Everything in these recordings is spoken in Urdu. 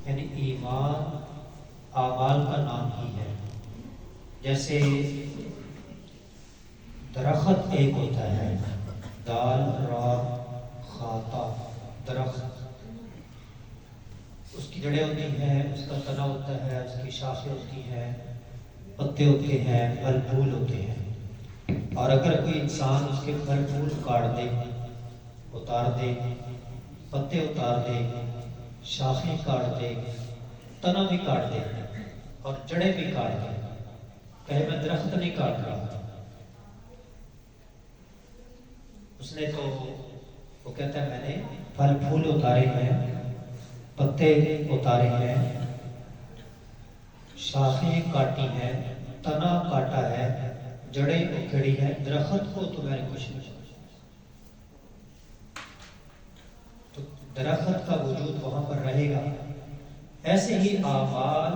یعنی ایمان اعمال کا نام ہی ہے۔ جیسے درخت ایک ہوتا ہے، دال را خاتا، درخت، اس کی جڑیں ہوتی ہیں، اس کا تنا ہوتا ہے، اس کی شاخیں ہوتی ہیں، پتے ہوتے ہیں، پھل پھول ہوتے ہیں۔ اور اگر کوئی انسان اس کے پھل پھول کاٹ دے، اتار دے، پتے اتار دے، شاخیں کاٹ دے، تنا بھی کاٹ دے اور جڑیں بھی کاٹ دے، کہے میں درخت نہیں کاٹ رہا، اس نے تو وہ کہتا ہے میں نے پھل پھول اتارے ہیں، پتے اتارے ہیں، شاخیں کاٹی ہیں، تنا کاٹا ہے، جڑیں اکھڑی ہیں، درخت کو تو میں نے کچھ نہیں۔ تو درخت کا وجود وہاں پر رہے گا۔ ایسے ہی اعمال،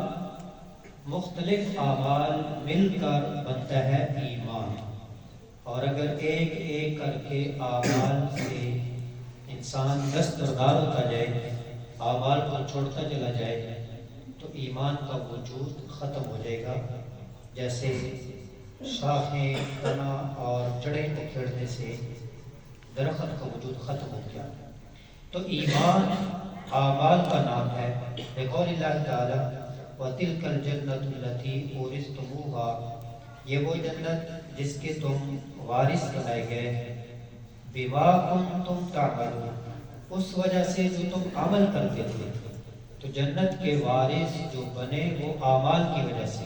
مختلف اعمال مل کر بنتا ہے ایمان۔ اور اگر ایک ایک کر کے اعمال سے انسان دستبردار ہوتا جائے، اعمال کو چھوڑتا چلا جائے، تو ایمان کا وجود ختم ہو جائے گا۔ جیسے شاخیں، تنا اور جڑیں اکھڑنے سے درخت کا وجود ختم ہو گیا۔ تو ایمان اعمال کا نام ہے۔ بقول اللہ تعالی وَتِلْكَ الْجَنَّةُ الَّتِي أُورِثْتُمُوهَا، یہ وہ جنت جس کے تم وارث بنائے گئے ہیں، بِمَا كُنْتُمْ تَعْمَلُونَ، اس وجہ سے جو تم عمل کرتے تھے۔ تو جنت کے وارث جو بنے وہ اعمال کی وجہ سے۔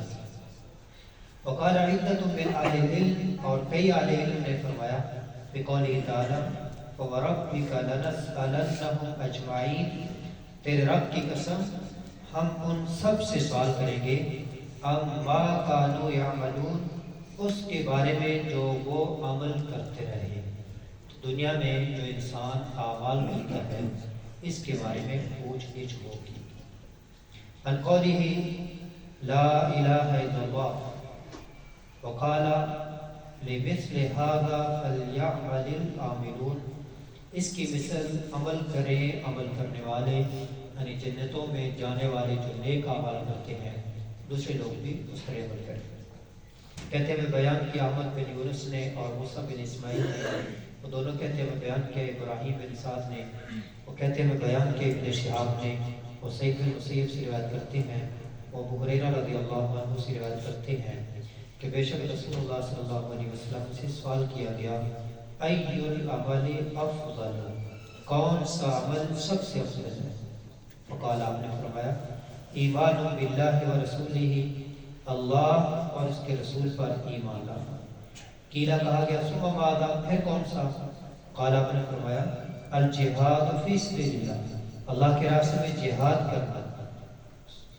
وقال عدة من اہل العلم، اور کئی اہل علم نے فرمایا بقوله تعالی وَرَبِّكَ لَنَسْأَلَنَّهُمْ أَجْمَعِينَ، تیرے رب کی قسم ہم ان سب سے سوال کریں گے، عَمَّا كَانُوا يَعْمَلُونَ، اس کے بارے میں جو وہ عمل کرتے رہے۔ دنیا میں جو انسان اعمال کرتا ہے اس کے بارے میں پوچھ گچھ ہوگی۔ عن قوله لا الہ الا اللہ وقال لمثل هذا فلیعمل العاملون، اس کی مثل عمل کرے عمل کرنے والے، یعنی جنتوں میں جانے والے جو نیک اعمال کرتے ہیں، دوسرے لوگ بھی اس طرح عمل کریں۔ کہتے ہیں بیان کیا احمد بن یونس نے اور موسیٰ بن اسماعیل نے، وہ دونوں کہتے ہیں بیان کیا ابراہیم بن سعد نے، وہ کہتے ہیں بیان کیا ابن شہاب نے، وہ سعید بن مسیب سے روایت کرتے ہیں، وہ ابو ہریرہ رضی اللہ عنہ سے روایت کرتے ہیں کہ بے شک رسول اللہ صلی اللہ علیہ وسلم سے سوال کیا گیا ای العمل افضل، کون سا عمل سب سے افضل ہے؟ فقال، آپ نے فرمایا ایمان باللہ و رسولہ، اللہ اور اس کے رسول پر ایمان لانا۔ قیلا، کہا گیا ثم ماذا، پھر کون سا؟ قال، آپ نے فرمایا الجہاد فی سبیل اللہ، اللہ کے راستے میں جہاد کرنا۔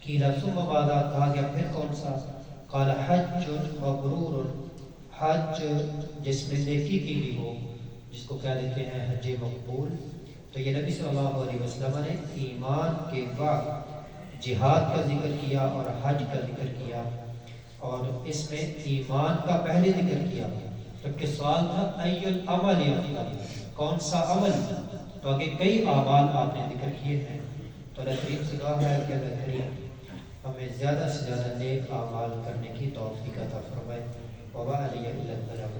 قیلا ثم ماذا، کہا گیا پھر کون سا؟ قال حج مبرور، حج جس میں نیکی کی بھی ہو، جس کو کہہ دیتے ہیں حج مقبول۔ تو یہ نبی صلی اللہ علیہ وسلم نے ایمان کے بعد جہاد کا ذکر کیا اور حج کا ذکر کیا، اور اس میں ایمان کا پہلے ذکر کیا، جبکہ سوال تھا ای العمل افضل، کون سا عمل؟ تو آگے کئی اعمال آپ نے ذکر کیے ہیں۔ تو اللہ کریم سے دعا ہے کہ اللہ کریم ہمیں زیادہ سے زیادہ نیک اعمال کرنے کی توفیق عطا فرمائے۔ وَمَا عَلَيَّ إِلَّا الْبَلَاغُ